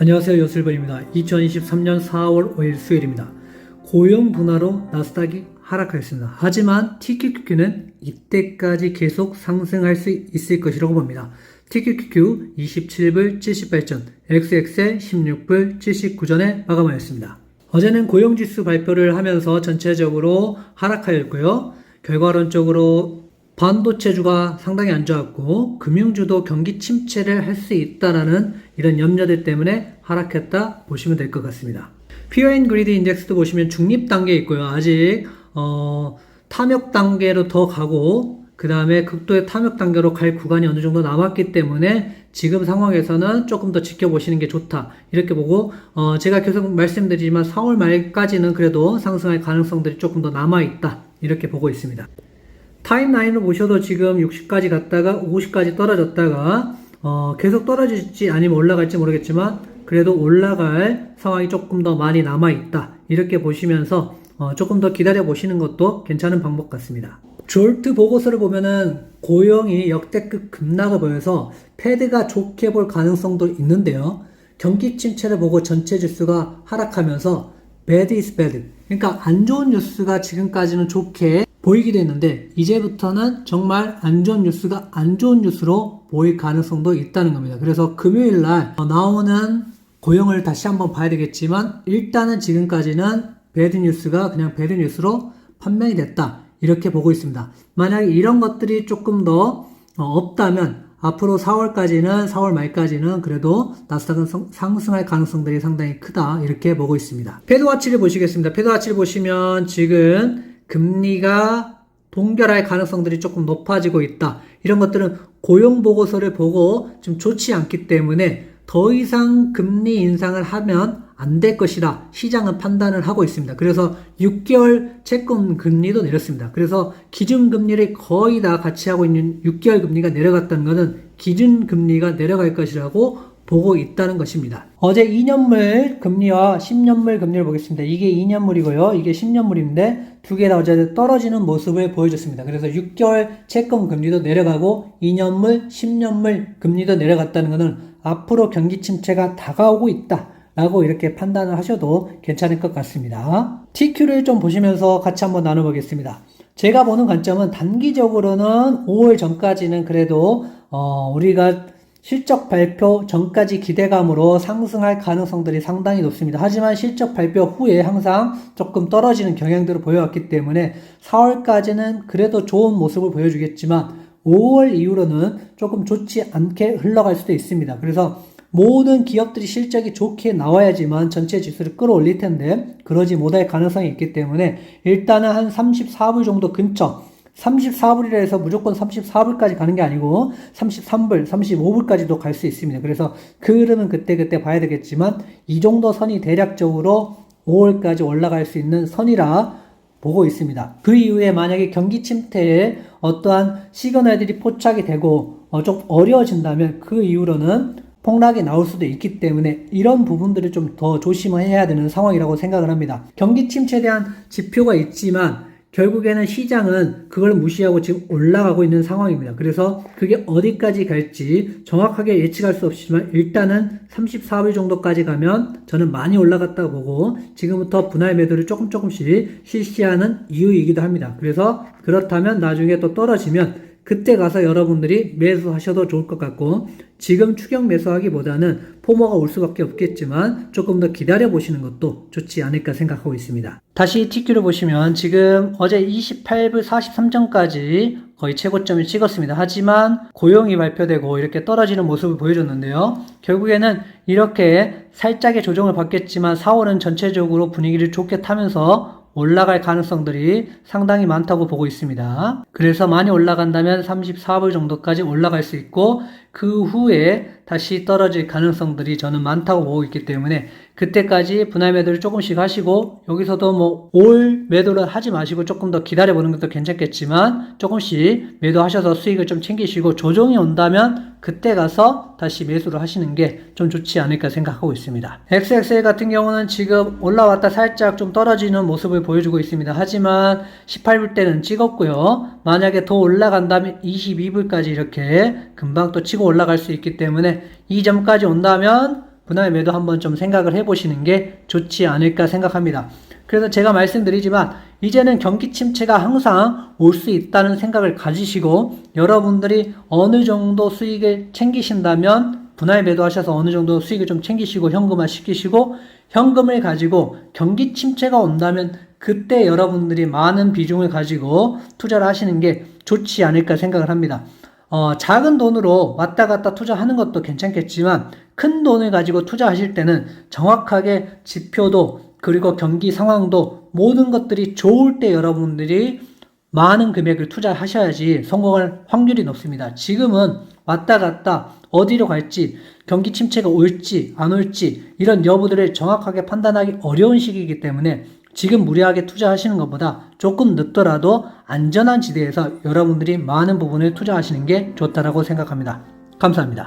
안녕하세요. 요술벌입니다. 2023년 4월 5일 수요일입니다. 고용 둔화로 나스닥이 하락하였습니다. 하지만 TQQQ는 이때까지 계속 상승할 수 있을 것이라고 봅니다. TQQQ 27불 78전, XXL 16불 79전에 마감하였습니다. 어제는 고용지수 발표를 하면서 전체적으로 하락하였고요. 결과론적으로 반도체주가 상당히 안 좋았고 금융주도 경기 침체를 할 수 있다라는 이런 염려들 때문에 하락했다 보시면 될 것 같습니다. 피어 앤 그리드 인덱스도 보시면 중립 단계에 있고요. 아직 탐욕 단계로 더 가고 그 다음에 극도의 탐욕 단계로 갈 구간이 어느 정도 남았기 때문에 지금 상황에서는 조금 더 지켜보시는 게 좋다 이렇게 보고 제가 계속 말씀드리지만 4월 말까지는 그래도 상승할 가능성들이 조금 더 남아있다 이렇게 보고 있습니다. 타임라인을 보셔도 지금 60까지 갔다가 50까지 떨어졌다가 계속 떨어질지 아니면 올라갈지 모르겠지만 그래도 올라갈 상황이 조금 더 많이 남아있다 이렇게 보시면서 조금 더 기다려 보시는 것도 괜찮은 방법 같습니다. 졸트 보고서를 보면은 고용이 역대급 급락을 보여서 패드가 좋게 볼 가능성도 있는데요. 경기 침체를 보고 전체 지수가 하락하면서 bad is bad, 그러니까 안 좋은 뉴스가 지금까지는 좋게 보이기도 했는데 이제부터는 정말 안 좋은 뉴스가 안 좋은 뉴스로 보일 가능성도 있다는 겁니다. 그래서 금요일날 나오는 고용을 다시 한번 봐야 되겠지만 일단은 지금까지는 배드 뉴스가 그냥 배드 뉴스로 판명이 됐다 이렇게 보고 있습니다. 만약에 이런 것들이 조금 더 없다면 앞으로 4월 말까지는 그래도 나스닥은 상승할 가능성들이 상당히 크다 이렇게 보고 있습니다. 패드와치를 보시겠습니다. 패드와치를 보시면 지금 금리가 동결할 가능성들이 조금 높아지고 있다. 이런 것들은 고용보고서를 보고 좀 좋지 않기 때문에 더 이상 금리 인상을 하면 안 될 것이다. 시장은 판단을 하고 있습니다. 그래서 6개월 채권 금리도 내렸습니다. 그래서 기준금리를 거의 다 같이 하고 있는 6개월 금리가 내려갔다는 것은 기준금리가 내려갈 것이라고 보고 있다는 것입니다. 어제 2년물 금리와 10년물 금리를 보겠습니다. 이게 2년물이고요. 이게 10년물인데 두 개 다 어제 떨어지는 모습을 보여줬습니다. 그래서 6개월 채권 금리도 내려가고 2년물, 10년물 금리도 내려갔다는 것은 앞으로 경기 침체가 다가오고 있다 라고 이렇게 판단을 하셔도 괜찮을 것 같습니다. TQ를 좀 보시면서 같이 한번 나눠보겠습니다. 제가 보는 관점은 단기적으로는 5월 전까지는 그래도 우리가 실적 발표 전까지 기대감으로 상승할 가능성들이 상당히 높습니다. 하지만 실적 발표 후에 항상 조금 떨어지는 경향들을 보여왔기 때문에 4월까지는 그래도 좋은 모습을 보여주겠지만 5월 이후로는 조금 좋지 않게 흘러갈 수도 있습니다. 그래서 모든 기업들이 실적이 좋게 나와야지만 전체 지수를 끌어올릴 텐데 그러지 못할 가능성이 있기 때문에 일단은 한 34불 정도 근처, 34불이라 해서 무조건 34불까지 가는 게 아니고 33불, 35불까지도 갈 수 있습니다. 그래서 그 흐름은 그때 봐야 되겠지만 이 정도 선이 대략적으로 5월까지 올라갈 수 있는 선이라 보고 있습니다. 그 이후에 만약에 경기 침체에 어떠한 시그널들이 포착이 되고 좀 어려워진다면 그 이후로는 폭락이 나올 수도 있기 때문에 이런 부분들을 좀 더 조심해야 되는 상황이라고 생각을 합니다. 경기 침체에 대한 지표가 있지만 결국에는 시장은 그걸 무시하고 지금 올라가고 있는 상황입니다. 그래서 그게 어디까지 갈지 정확하게 예측할 수 없지만 일단은 34불 정도까지 가면 저는 많이 올라갔다고 보고 지금부터 분할 매도를 조금씩 실시하는 이유이기도 합니다. 그래서 그렇다면 나중에 또 떨어지면 그때 가서 여러분들이 매수하셔도 좋을 것 같고 지금 추격 매수하기보다는 포모가 올 수밖에 없겠지만 조금 더 기다려 보시는 것도 좋지 않을까 생각하고 있습니다. 다시 TQ를 보시면 지금 어제 28불 43전까지 거의 최고점을 찍었습니다. 하지만 고용이 발표되고 이렇게 떨어지는 모습을 보여줬는데요. 결국에는 이렇게 살짝의 조정을 받겠지만 4월은 전체적으로 분위기를 좋게 타면서 올라갈 가능성들이 상당히 많다고 보고 있습니다. 그래서 많이 올라간다면 34불 정도까지 올라갈 수 있고 그 후에 다시 떨어질 가능성들이 저는 많다고 보고 있기 때문에 그때까지 분할 매도를 조금씩 하시고 여기서도 올 매도를 하지 마시고 조금 더 기다려보는 것도 괜찮겠지만 조금씩 매도하셔서 수익을 좀 챙기시고 조정이 온다면 그때 가서 다시 매수를 하시는 게 좀 좋지 않을까 생각하고 있습니다. XXL 같은 경우는 지금 올라왔다 살짝 좀 떨어지는 모습을 보여주고 있습니다. 하지만 18불 때는 찍었고요. 만약에 더 올라간다면 22불까지 이렇게 금방 또 치고 올라갈 수 있기 때문에 이 점까지 온다면 분할 매도 한번 좀 생각을 해보시는 게 좋지 않을까 생각합니다. 그래서 제가 말씀드리지만 이제는 경기 침체가 항상 올 수 있다는 생각을 가지시고 여러분들이 어느 정도 수익을 챙기신다면 분할 매도하셔서 어느 정도 수익을 좀 챙기시고 현금화 시키시고 현금을 가지고 경기 침체가 온다면 그때 여러분들이 많은 비중을 가지고 투자를 하시는 게 좋지 않을까 생각을 합니다. 작은 돈으로 왔다 갔다 투자하는 것도 괜찮겠지만 큰 돈을 가지고 투자하실 때는 정확하게 지표도 그리고 경기 상황도 모든 것들이 좋을 때 여러분들이 많은 금액을 투자하셔야지 성공할 확률이 높습니다. 지금은 왔다 갔다 어디로 갈지 경기 침체가 올지 안 올지 이런 여부들을 정확하게 판단하기 어려운 시기이기 때문에 지금 무리하게 투자하시는 것보다 조금 늦더라도 안전한 지대에서 여러분들이 많은 부분을 투자하시는 게 좋다라고 생각합니다. 감사합니다.